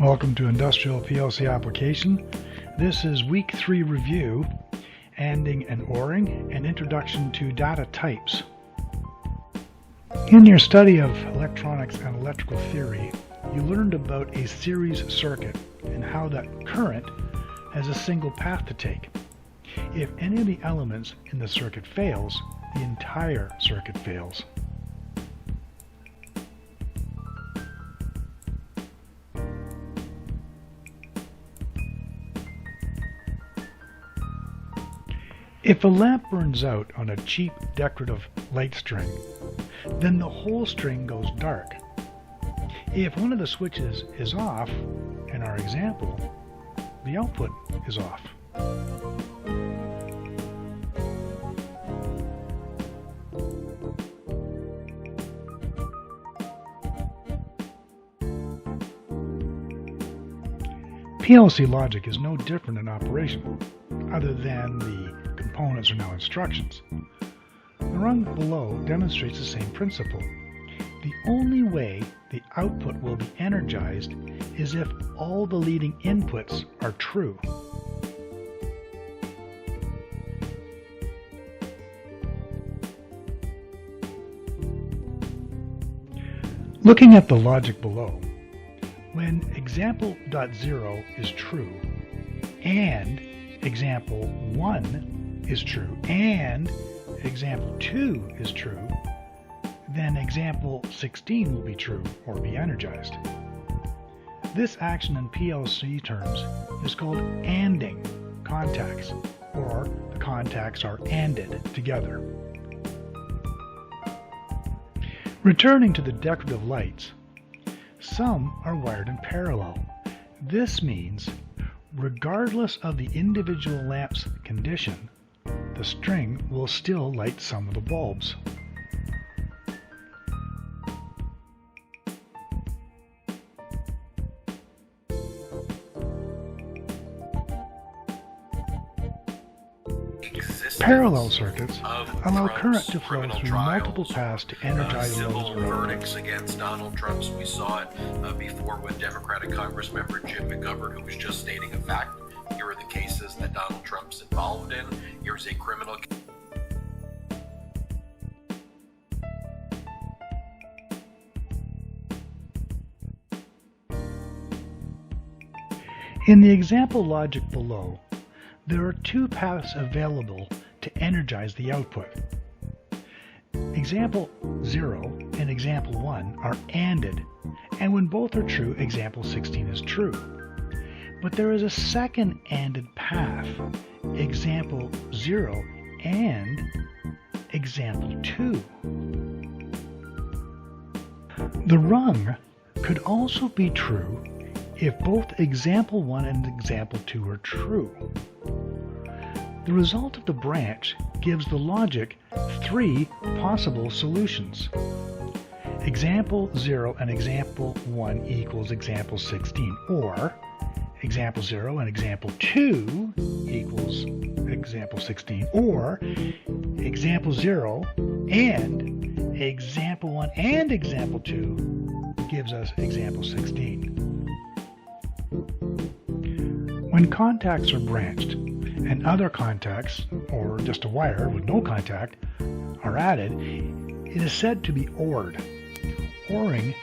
Welcome to Industrial PLC Application. This is Week 3 review, ANDing and ORing, and Introduction to Data Types. In your study of electronics and electrical theory, you learned about a series circuit and how that current has a single path to take. If any of the elements in the circuit fails, the entire circuit fails. If a lamp burns out on a cheap decorative light string, then the whole string goes dark. If one of the switches is off, in our example, the output is off. PLC logic is no different in operation, other than the components are now instructions. The rung below demonstrates the same principle. The only way the output will be energized is if all the leading inputs are true. Looking at the logic below, when example.0 is true and example 1 is true and example 2 is true, then example 16 will be true or be energized. This action in PLC terms is called ANDing contacts, or the contacts are ANDed together. Returning to the decorative lights, some are wired in parallel. This means regardless of the individual lamp's condition, the string will still light some of the bulbs. Parallel circuits allow current to flow through multiple paths to energize civil verdicts against Donald Trump. We saw it before with Democratic Congress member Jim McGovern, who was just stating a fact. Here are the cases that Donald Trump's involved in. Here's a criminal case. In the example logic below, there are two paths available to energize the output. Example 0 and example 1 are ANDed, and when both are true, example 16 is true. But there is a second ANDed path, example 0 and example 2. The rung could also be true if both example 1 and example 2 are true. The result of the branch gives the logic three possible solutions. Example 0 and example 1 equals example 16, or example 0 and example 2 equals example 16, or example 0 and example 1 and example 2 gives us example 16. When contacts are branched and other contacts, or just a wire with no contact, are added, it is said to be ORed. ORing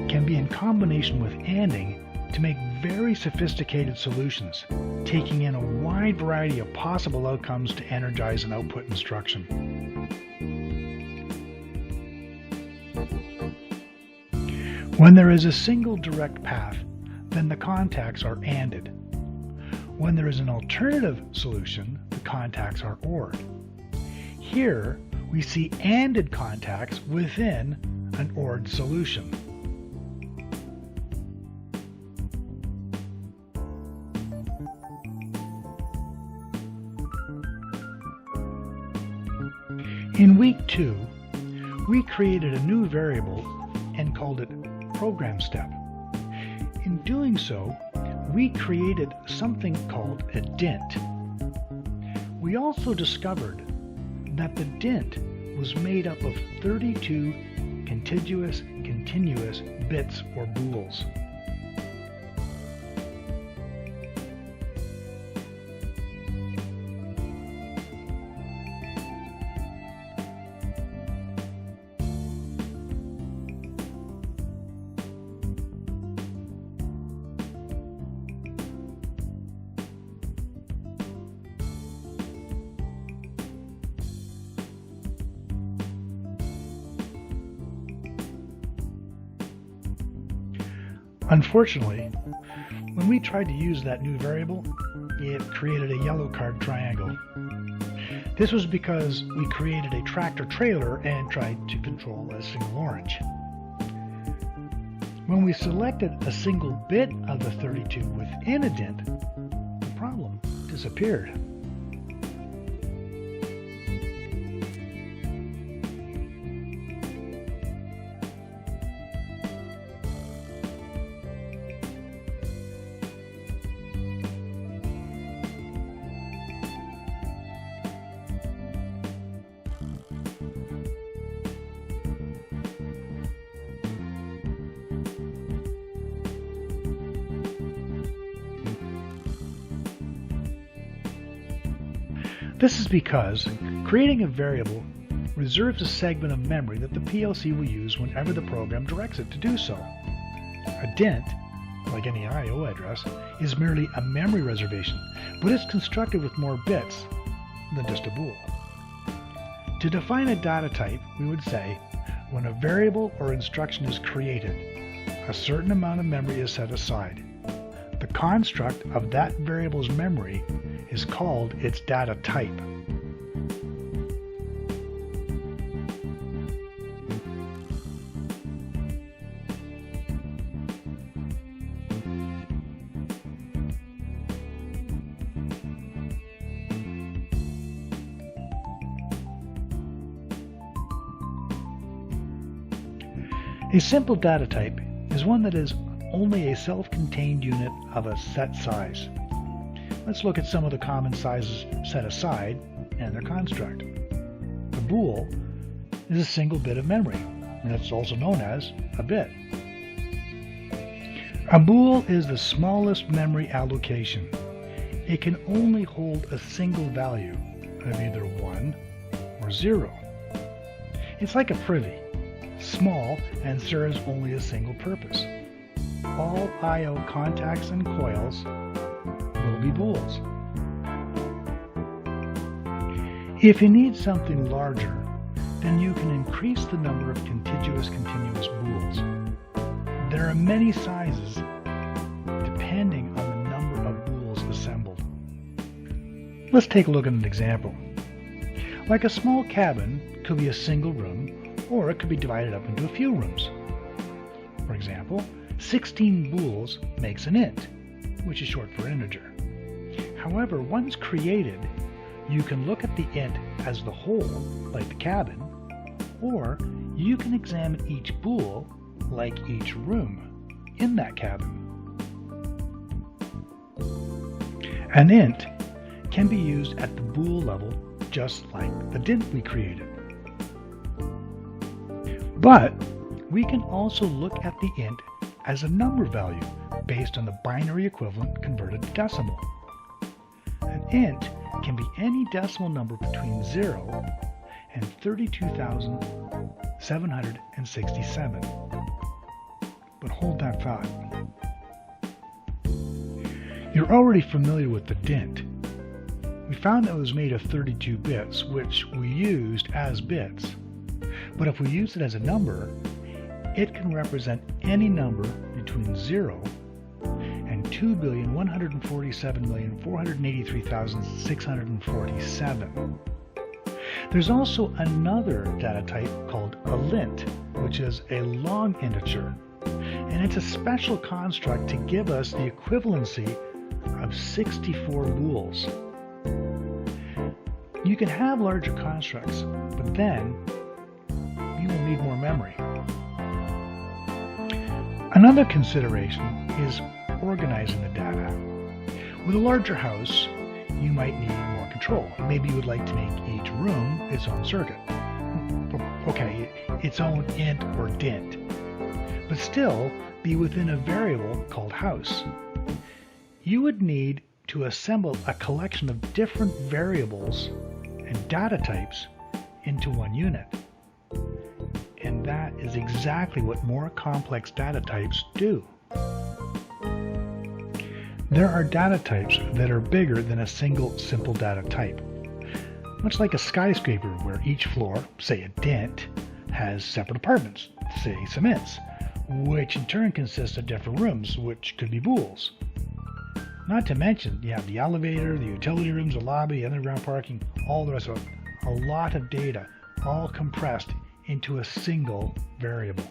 can be in combination with ANDing to make very sophisticated solutions, taking in a wide variety of possible outcomes to energize an output instruction. When there is a single direct path, then the contacts are ANDed. When there is an alternative solution, the contacts are ORed. Here, we see ANDed contacts within an ORed solution. In week 2, we created a new variable and called it program step. In doing so, we created something called a dint. We also discovered that the dint was made up of 32 continuous bits or bools. Unfortunately, when we tried to use that new variable, it created a yellow card triangle. This was because we created a tractor-trailer and tried to control a single orange. When we selected a single bit of the 32 within a dent, the problem disappeared. This is because creating a variable reserves a segment of memory that the PLC will use whenever the program directs it to do so. A dent, like any I/O address, is merely a memory reservation, but it's constructed with more bits than just a bool. To define a data type, we would say, when a variable or instruction is created, a certain amount of memory is set aside. The construct of that variable's memory is called its data type. A simple data type is one that is only a self-contained unit of a set size. Let's look at some of the common sizes set aside and their construct. A bool is a single bit of memory, and it's also known as a bit. A bool is the smallest memory allocation. It can only hold a single value of either 1 or 0. It's like a privy, small and serves only a single purpose. All I/O contacts and coils will be bools. If you need something larger, then you can increase the number of contiguous continuous bools. There are many sizes depending on the number of bools assembled. Let's take a look at an example. Like a small cabin could be a single room, or it could be divided up into a few rooms. For example, 16 bools makes an int, which is short for integer. However, once created, you can look at the int as the whole, like the cabin, or you can examine each bool like each room in that cabin. An int can be used at the bool level just like the dint we created. But we can also look at the int as a number value based on the binary equivalent converted to decimal. An int can be any decimal number between 0 and 32,767. But hold that thought. You're already familiar with the dint. We found that it was made of 32 bits, which we used as bits. But if we use it as a number, it can represent any number between 0 and 2,147,483,647. There's also another data type called a lint, which is a long integer, and it's a special construct to give us the equivalency of 64 bools. You can have larger constructs, but then you will need more memory. Another consideration is organizing the data. With a larger house, you might need more control. Maybe you would like to make each room its own circuit. Okay, its own int or dint, but still be within a variable called house. You would need to assemble a collection of different variables and data types into one unit. And that is exactly what more complex data types do. There are data types that are bigger than a single simple data type. Much like a skyscraper where each floor, say a dint, has separate apartments, say cements, which in turn consists of different rooms, which could be bools. Not to mention, you have the elevator, the utility rooms, the lobby, underground parking, all the rest of it. A lot of data, all compressed into a single variable.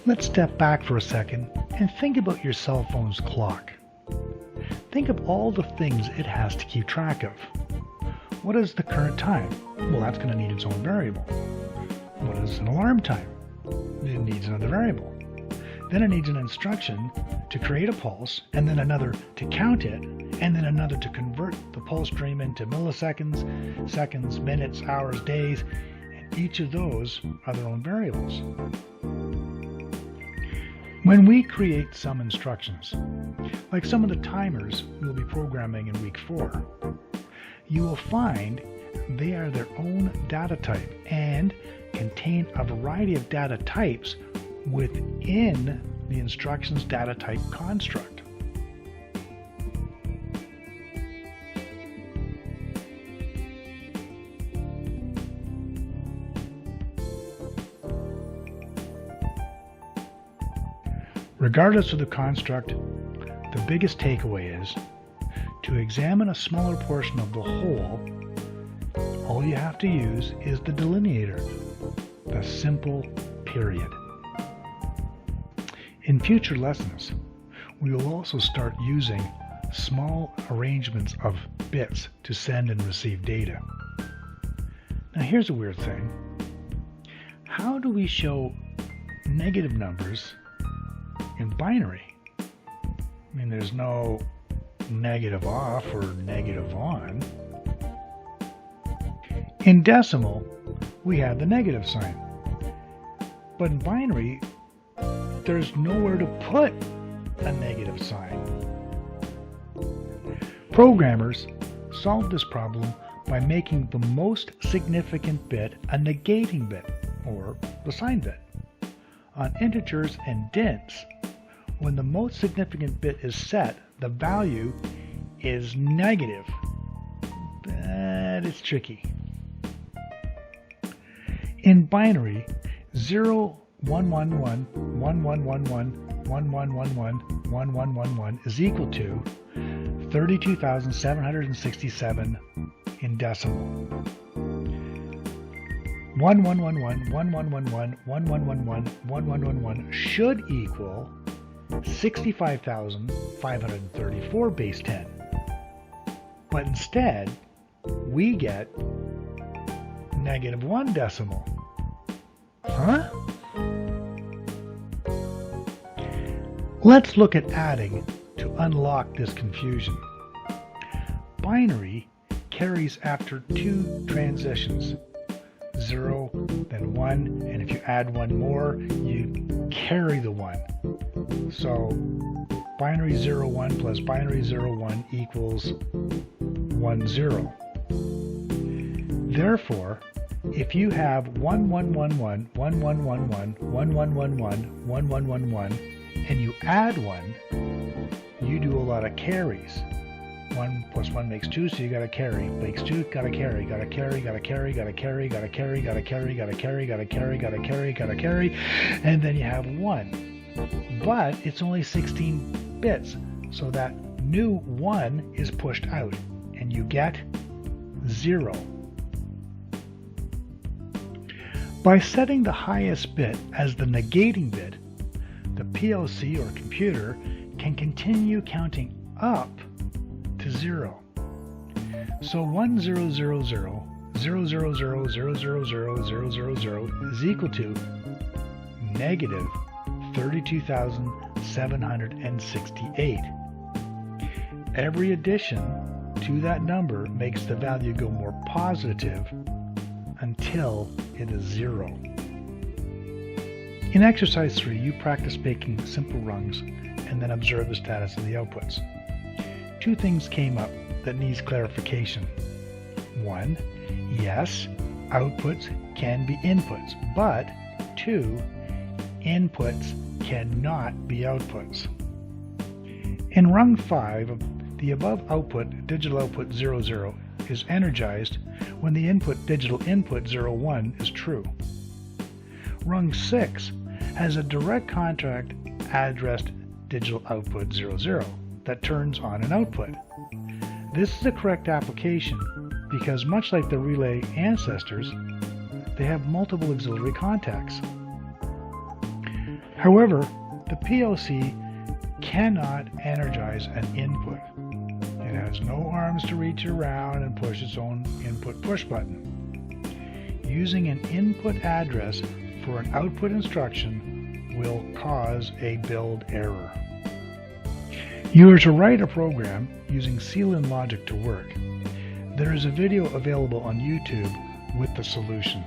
Let's step back for a second and think about your cell phone's clock. Think of all the things it has to keep track of. What is the current time? Well, that's going to need its own variable. What is an alarm time? It needs another variable. Then it needs an instruction to create a pulse, and then another to count it, and then another to convert the pulse stream into milliseconds, seconds, minutes, hours, days, and each of those are their own variables. When we create some instructions, like some of the timers we'll be programming in week 4, you will find they are their own data type and contain a variety of data types within the instructions data type construct. Regardless of the construct, the biggest takeaway is to examine a smaller portion of the whole. All you have to use is the delineator, the simple period. In future lessons, we will also start using small arrangements of bits to send and receive data. Now here's a weird thing. How do we show negative numbers in binary? I mean, there's no negative off or negative on. In decimal, we have the negative sign. But in binary, there's nowhere to put a negative sign. Programmers solved this problem by making the most significant bit a negating bit, or the sign bit. On integers and dints, when the most significant bit is set, the value is negative. But it's tricky. In binary, 0, 1, 1, 1, 1, 1, 1, 1, 1, 1, 1, 1, 1, 1, 1, 1 is equal to 32,767 in decimal. 1, 1, 1, 1, 1, 1, 1, 1, 1, 1, 1, 1, 1, 1, 1, 1 should equal 65,534 base 10. But instead, we get -1 decimal. Huh? Let's look at adding to unlock this confusion. Binary carries after 2 transitions, 0, then 1, and if you add 1 more, you carry the 1. So binary 0, 1 plus binary 0, 1 equals 1, 0. Therefore, if you have 1, 1, 1, 1, 1, 1, 1, 1, 1, 1, 1, 1, 1, 1, 1, 1, and you add 1, you do a lot of carries. 1 plus 1 makes 2, so you got to carry. Makes 2, got to carry, got to carry, got to carry, got to carry, got to carry, got to carry, got to carry, got to carry, got to carry, got to carry, and then you have 1. But it's only 16 bits, so that new 1 is pushed out, and you get 0. By setting the highest bit as the negating bit, the PLC or computer can continue counting up to 0. So 1, 0, 0, 0, 0, 0, 0, 0, 0, 0, 0, 0, 0 is equal to negative 32,768. Every addition to that number makes the value go more positive until it is 0. In exercise 3, you practice making simple rungs and then observe the status of the outputs. 2 things came up that needs clarification. 1, yes, outputs can be inputs, but 2, inputs cannot be outputs. In rung 5, the above output, digital output 00, is energized when the input digital input 01 is true. Rung 6 has a direct contact addressed digital output 00 that turns on an output. This is the correct application because much like the relay ancestors, they have multiple auxiliary contacts. However, the PLC cannot energize an input. It has no arms to reach around and push its own input push button. Using an input address for an output instruction will cause a build error. You are to write a program using Sealin logic to work. There is a video available on YouTube with the solution.